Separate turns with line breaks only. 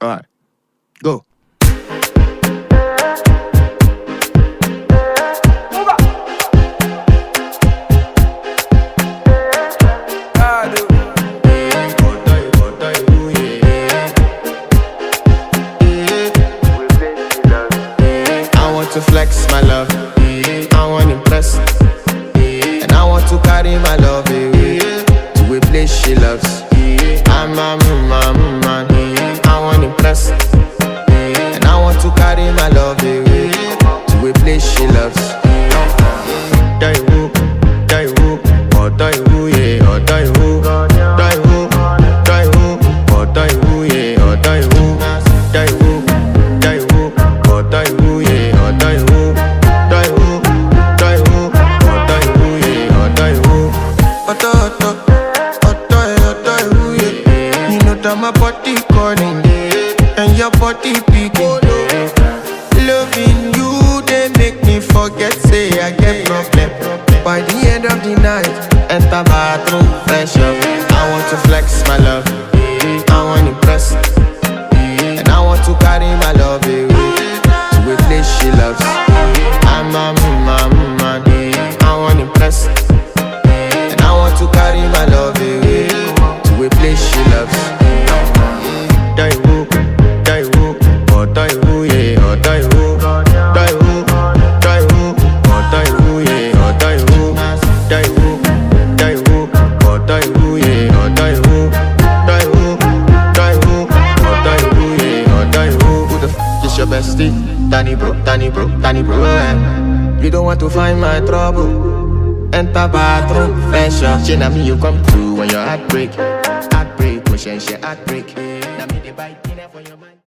Alright, go. To flex my love, I want to impress, and I want to carry my love away to a place she loves. I'm a man, I want to impress, and I want to carry my love away to a place she loves. Die woo, oh die woo, yeah, oh die woo, die woo, oh die woo, yeah, oh die woo, oh die woo, yeah. My body calling, and your body picking. Loving you, they make me forget, say I get problem. By the end of the night, enter bathroom, fresh up. I want to flex my love, I want to impress, and I want to carry my love away to a place she loves. I'm a man, I want to impress, and I want to carry my love away to a place she loves. Die woo, oh die woo, yeah, oh die woo, oh die woo, yeah, oh die woo, oh die woo, yeah, oh die woo, oh die woo, yeah, oh die woo. Who the f is your bestie? Danny bro, You don't want to find my trouble. Enter bathroom, fresh up. She na me you come through when your heartbreak, push and she heartbreak. Now me the bite in for your mind.